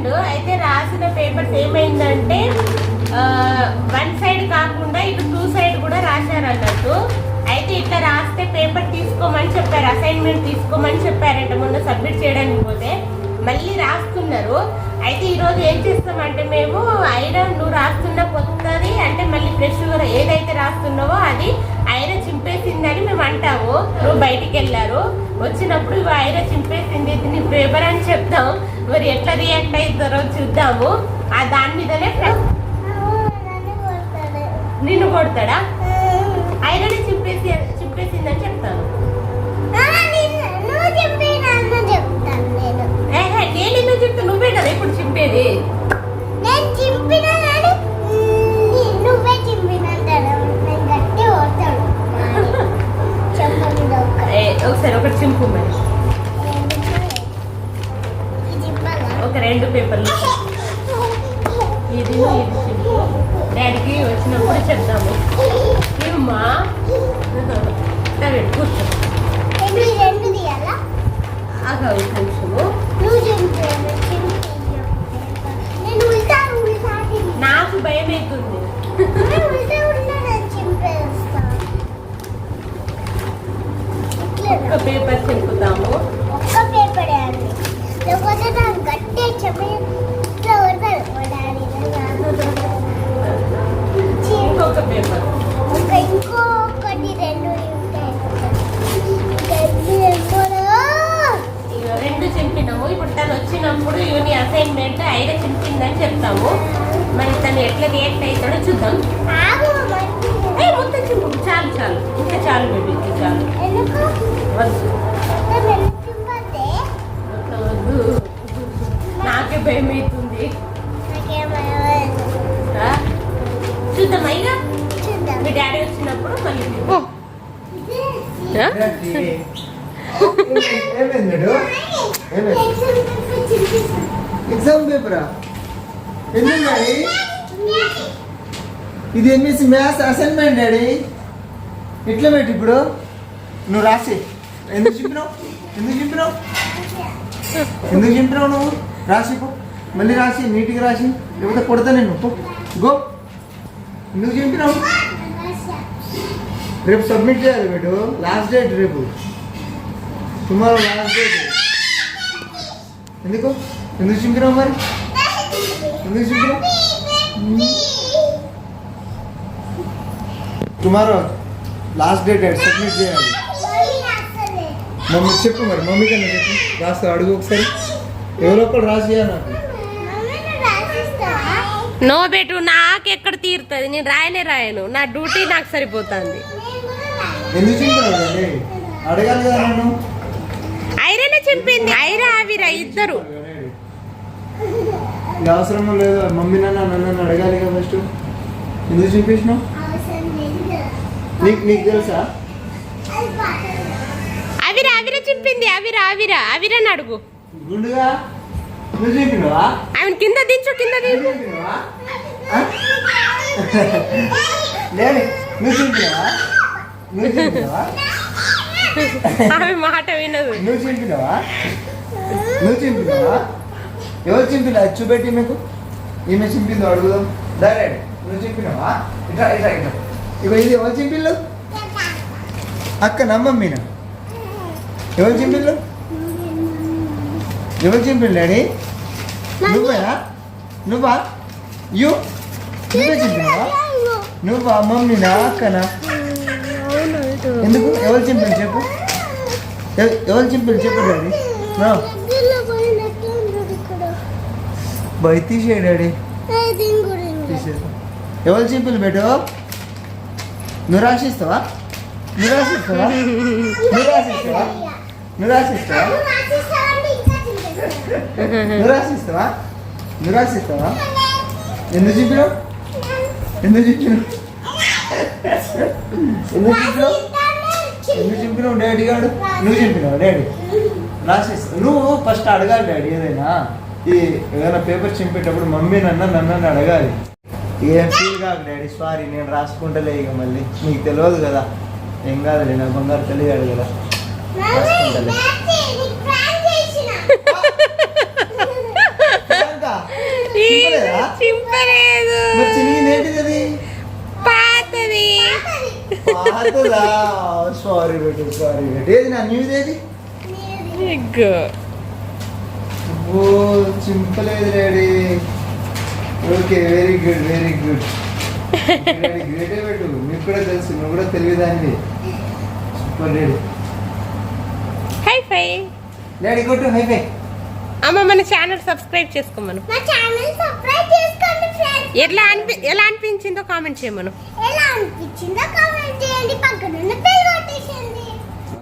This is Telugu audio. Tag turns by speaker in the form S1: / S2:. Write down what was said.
S1: రాసిండు. అయితే రాసిన పేపర్స్ ఏమైందంటే వన్ సైడ్ కాకుండా ఇటు 2 సైడ్ కూడా రాశారు అన్నట్టు. అయితే ఇట్లా రాస్తే పేపర్ తీసుకోమని చెప్పారు, అసైన్మెంట్ తీసుకోమని చెప్పారంట. మొన్న సబ్మిట్ చేయడానికి పోతే మళ్ళీ రాస్తున్నారు. అయితే ఈరోజు ఏం చేస్తామంటే మేము ఐరన్ నువ్వు రాస్తున్న కొత్తది అంటే మళ్ళీ ఫ్రెష్గా ఏదైతే రాస్తున్నావో అది ఐరన్ చింపేసిందని మేము అంటాము. నువ్వు బయటికి వెళ్ళారు, వచ్చినప్పుడు ఇవి ఐరన్ చింపేసింది నీ పేపర్ అని చెప్తాం. మరి ఎట్లా రియాక్ట్ అవుతారో చూద్దాము. ఆ దాని మీదనే నిన్ను కొడతాడా? ఐరన్ చింపేసిందని చెప్తాను. నేను ఎందుకు చెప్తా? నువ్వే కదా ఇప్పుడు చింపేది. ఒకసారి ఒకటి చింపు మరి, ఒక 2 పేపర్లు ఇది చింపు. డాడీకి వచ్చినప్పుడు చెప్తాము. ఏమమ్మా కూర్చో నాకు భయం అవుతుంది. ఒక్క పేపర్ చింపుతాము.
S2: ఒక్క పేపర్
S1: ఇంకొక పేపర్
S2: ఇంకొకటి
S1: 2 చింపినాము. ఇప్పుడు తను వచ్చినప్పుడు యూని అసైన్మెంట్ ఐరన్ చింపిందని చెప్తాము. మరి తను ఎట్లా రియాక్ట్ అవుతాడో చూద్దాం. మొత్తం చింపు, చాలు చాలు, ఇంకా చాలు బేబీ, ఇంకా చాలు. వద్దు వద్దు, నాకే భయం అవుతుంది. చూద్దాం అయినా మీ డాడీ వచ్చినప్పుడు మళ్ళీ
S3: ఎగ్జామ్ పేపరా? ఎందుకు డాడీ? ఇది ఎంఎస్సి మ్యాథ్స్ అసైన్మెంట్ డాడీ. ఎట్లా పెట్టి ఇప్పుడు నువ్వు రాసి ఎందుకు చింపినావు? ఎందుకు చింపినావు నువ్వు? రాసిపో, మళ్ళీ రాసి నీట్గా రాసి, లేకపోతే కొడతా నేను. గో, ఎందుకు చింపినావు? రేపు సబ్మిట్ చేయాలి బేటు, లాస్ట్ డేట్ రేపు, టుమారో లాస్ట్ డేట్. ఎందుకు చింపినావు మరి? ఎందుకు చింపినావు? టుమారో లాస్ట్ డేట్ సబ్మిట్ చేయాలి. మమ్మీ చెప్పు మరి, మమ్మీ కన్నా చెప్పు. రాస్తా, అడుగు ఒకసారి. ఎవరో ఒకరు రాసి నాకు.
S1: నో బేటు, నాకు ఎక్కడ తీరుతుంది? నేను రాయను. నా డ్యూటీ నాకు సరిపోతుంది.
S3: ఎందుకు చింపినావు? అడగాలి కదా నన్ను.
S1: ఐరనే చెప్పింది, ఐరా ఆవిరా ఇద్దరు.
S3: అవసరం లేదు, మమ్మీ నన్ను అడగాలి కదా ఫస్ట్. ఎందుకు చింపేసినావు? నీకు తెలుసా?
S1: ఆవిరా చెప్పింది. ఆవిరని అడుగు.
S3: గుండుగా నువ్వు చింపినవా?
S1: ఆమె కింద దించు.
S3: నువ్వు చింపినవా?
S1: ఆమె మాట వినదు.
S3: నువ్వు చింపినవా? ఎవరు చింపినా? చూపెట్టి మీకు. ఈమె చింపిందో అడుగుదాం. డైరెక్ట్ నువ్వు చింపినవా? ఇట్లా ఇక ఇది ఎవరు చింపిల్లు? అక్క నమ్మమ్మీనా? ఎవరు చింపిల్లు డాడీ? నువ్వా? నువ్వే చింపినవా? నువ్వా? మమ్మీనా అక్కనా? ఎందుకు? ఎవరు చింపిల్లు చెప్పు. డాడీ. బయట తీసే డాడీ, తీసేదా? ఎవరు చింపిల్లు బేటో? నువ్వు రాసిస్తావా? ఎందుకు చింపినావు? డాడీ గాడు? నువ్వు చింపినావు డాడీ? రాసిస్తా. నువ్వు ఫస్ట్ అడగాలి డాడీ. ఏదైనా పేపర్ చింపేటప్పుడు మమ్మీ నన్ను అడగాలి. ఏం ఫీల్ కాదు డాడీ, సారీ నేను రాసుకుంటలే. ఇక మళ్ళీ నీకు తెలియదు కదా, ఏం కాదులే, నా బంగారు తెలియదు కదా, రాసుకుంటలే.
S1: చింపలేదు
S3: మరి చినిగింది ఏంటిది అది
S1: పాతది
S3: పాతదా సారీ బెట్ ఏది నా న్యూస్ ఏది
S1: ఇగ్గో.
S3: ఓ చింపలేదు డాడీ ఓకే వెరీ గుడ్ గ్రేటే పెట్టు నీకు కూడా తెలుసు నువ్వు కూడా తెలివిదాన్ని సూపర్ డాడీ
S1: హై ఫై
S3: డాడీ కొట్టు హై ఫై
S1: అమ్మ మన ఛానల్ సబ్స్క్రైబ్ చేసుకోమను.
S2: మా ఛానల్ సబ్స్క్రైబ్ చేసుకోండి ఫ్రెండ్స్.
S1: ఎలా అనిపించిందో కామెంట్ చేయమను.
S2: ఎలా అనిపించిందో కామెంట్ చేయండి, పక్కన ఉన్న బెల్ కొట్టేసేయండి.